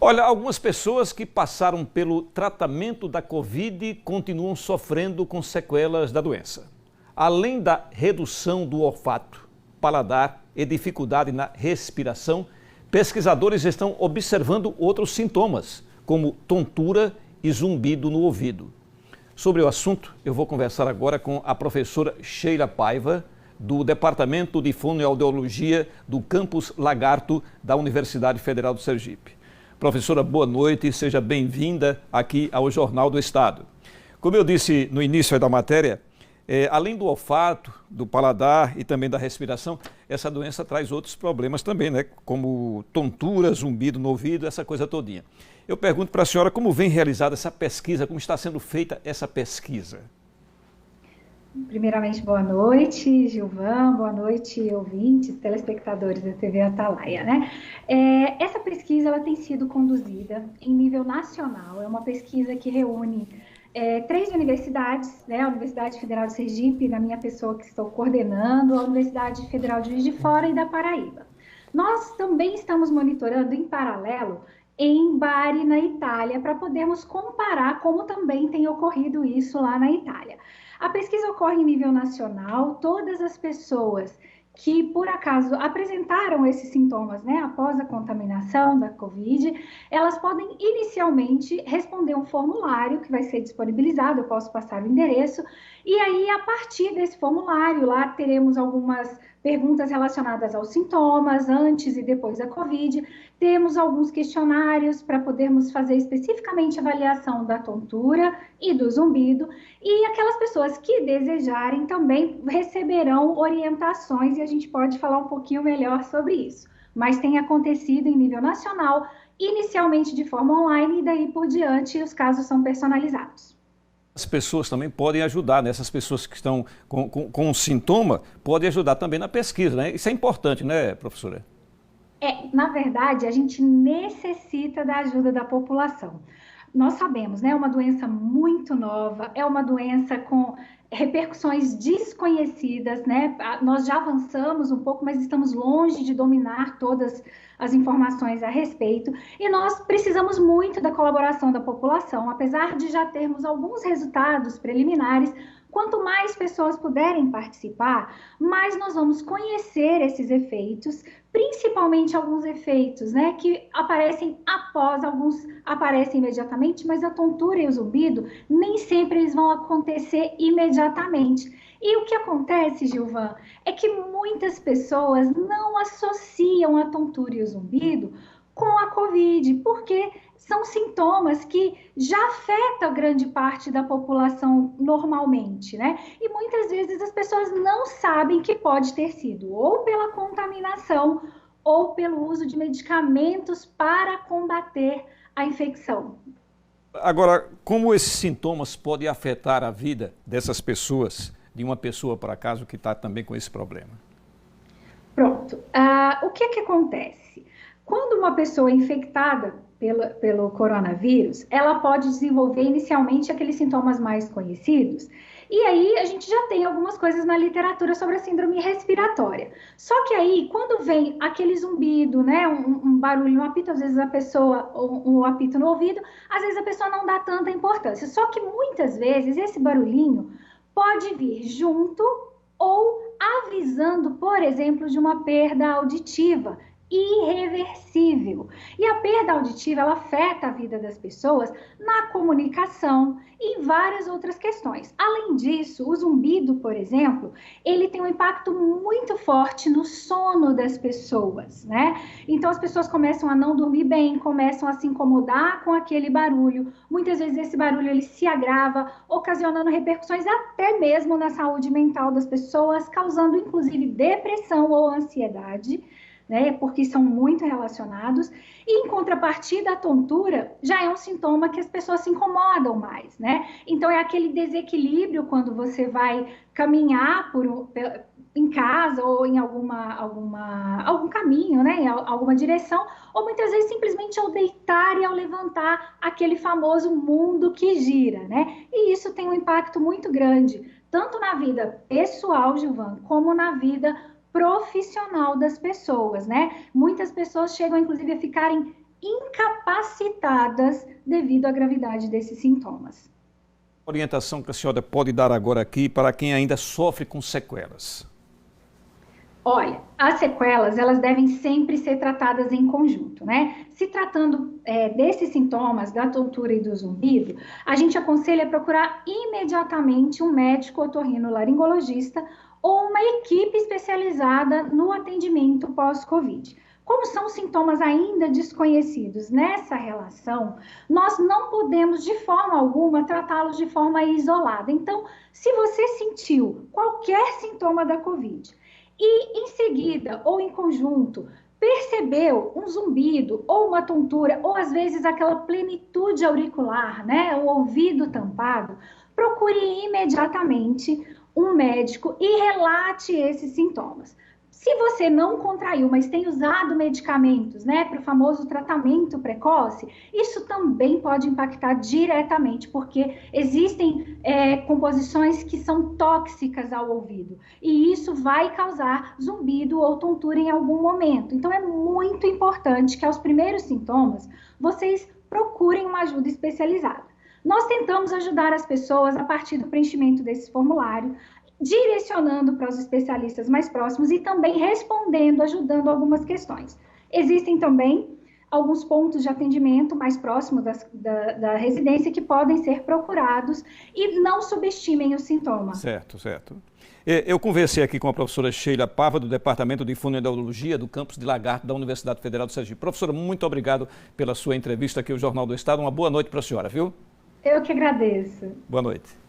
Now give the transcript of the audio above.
Olha, algumas pessoas que passaram pelo tratamento da Covid continuam sofrendo com sequelas da doença. Além da redução do olfato, paladar e dificuldade na respiração, pesquisadores estão observando outros sintomas, como tontura e zumbido no ouvido. Sobre o assunto, eu vou conversar agora com a professora Sheila Paiva, do Departamento de Fonoaudiologia do Campus Lagarto da Universidade Federal do Sergipe. Professora, boa noite e seja bem-vinda aqui ao Jornal do Estado. Como eu disse no início da matéria, além do olfato, do paladar e também da respiração, essa doença traz outros problemas também, né? Como tontura, zumbido no ouvido, essa coisa todinha. Eu pergunto para a senhora como vem realizada essa pesquisa, como está sendo feita essa pesquisa? Primeiramente, boa noite, Gilvan, boa noite, ouvintes, telespectadores da TV Atalaia, né? Essa pesquisa, ela tem sido conduzida em nível nacional, é uma pesquisa que reúne 3 universidades, né? A Universidade Federal de Sergipe, na minha pessoa que estou coordenando, a Universidade Federal de Juiz de Fora e da Paraíba. Nós também estamos monitorando em paralelo em Bari, na Itália, para podermos comparar como também tem ocorrido isso lá na Itália. A pesquisa ocorre em nível nacional, todas as pessoas que, por acaso, apresentaram esses sintomas, né, após a contaminação da Covid, elas podem inicialmente responder um formulário que vai ser disponibilizado, eu posso passar o endereço, e aí, a partir desse formulário, lá teremos algumas perguntas relacionadas aos sintomas, antes e depois da Covid, temos alguns questionários para podermos fazer especificamente avaliação da tontura e do zumbido, e aquelas pessoas que desejarem também receberão orientações e a gente pode falar um pouquinho melhor sobre isso. Mas tem acontecido em nível nacional, inicialmente de forma online e daí por diante os casos são personalizados. As pessoas também podem ajudar, né? Essas pessoas que estão com um sintoma podem ajudar também na pesquisa, né? Isso é importante, né, professora? Na verdade, a gente necessita da ajuda da população. Nós sabemos, né? É uma doença muito nova, é uma doença com repercussões desconhecidas, né? Nós já avançamos um pouco, mas estamos longe de dominar todas as informações a respeito, e nós precisamos muito da colaboração da população, apesar de já termos alguns resultados preliminares. Quanto mais pessoas puderem participar, mais nós vamos conhecer esses efeitos, principalmente alguns efeitos, né, que aparecem após, alguns aparecem imediatamente, mas a tontura e o zumbido nem sempre eles vão acontecer imediatamente. E o que acontece, Gilvan, é que muitas pessoas não associam a tontura e o zumbido com a Covid, porque são sintomas que já afetam grande parte da população normalmente, né? E muitas vezes as pessoas não sabem que pode ter sido ou pela contaminação ou pelo uso de medicamentos para combater a infecção. Agora, como esses sintomas podem afetar a vida dessas pessoas, de uma pessoa, por acaso, que está também com esse problema? Pronto. O que acontece? Quando uma pessoa é infectada pelo coronavírus, ela pode desenvolver inicialmente aqueles sintomas mais conhecidos, e aí a gente já tem algumas coisas na literatura sobre a síndrome respiratória. Só que aí, quando vem aquele zumbido, né, um barulho, um apito, às vezes a pessoa, um apito no ouvido, às vezes a pessoa não dá tanta importância. Só que muitas vezes esse barulhinho pode vir junto ou avisando, por exemplo, de uma perda auditiva irreversível. E a perda auditiva, ela afeta a vida das pessoas na comunicação e em várias outras questões. Além disso, o zumbido, por exemplo, ele tem um impacto muito forte no sono das pessoas, né? Então as pessoas começam a não dormir bem, começam a se incomodar com aquele barulho. Muitas vezes esse barulho ele se agrava, ocasionando repercussões até mesmo na saúde mental das pessoas, causando inclusive depressão ou ansiedade, né, porque são muito relacionados, e em contrapartida a tontura já é um sintoma que as pessoas se incomodam mais, né? Então é aquele desequilíbrio quando você vai caminhar em casa ou em algum caminho, né, em alguma direção, ou muitas vezes simplesmente ao deitar e ao levantar aquele famoso mundo que gira, né? E isso tem um impacto muito grande, tanto na vida pessoal, Gilvan, como na vida profissional das pessoas, né? Muitas pessoas chegam, inclusive, a ficarem incapacitadas devido à gravidade desses sintomas. Orientação que a senhora pode dar agora aqui para quem ainda sofre com sequelas? Olha, as sequelas, elas devem sempre ser tratadas em conjunto, né? Se tratando desses sintomas, da tontura e do zumbido, a gente aconselha procurar imediatamente um médico otorrinolaringologista ou uma equipe especializada no atendimento pós-Covid. Como são sintomas ainda desconhecidos nessa relação, nós não podemos de forma alguma tratá-los de forma isolada. Então, se você sentiu qualquer sintoma da Covid e em seguida ou em conjunto percebeu um zumbido ou uma tontura ou às vezes aquela plenitude auricular, né, o ouvido tampado, procure imediatamente um médico e relate esses sintomas. Se você não contraiu, mas tem usado medicamentos, né, para o famoso tratamento precoce, isso também pode impactar diretamente, porque existem composições que são tóxicas ao ouvido, e isso vai causar zumbido ou tontura em algum momento. Então, é muito importante que aos primeiros sintomas, vocês procurem uma ajuda especializada. Nós tentamos ajudar as pessoas a partir do preenchimento desse formulário, direcionando para os especialistas mais próximos e também respondendo, ajudando algumas questões. Existem também alguns pontos de atendimento mais próximos da residência que podem ser procurados e não subestimem os sintomas. Certo, certo. Eu conversei aqui com a professora Sheila Pava, do Departamento de Fonoaudiologia do campus de Lagarto da Universidade Federal do Sergipe. Professora, muito obrigado pela sua entrevista aqui ao Jornal do Estado. Uma boa noite para a senhora, viu? Eu que agradeço. Boa noite.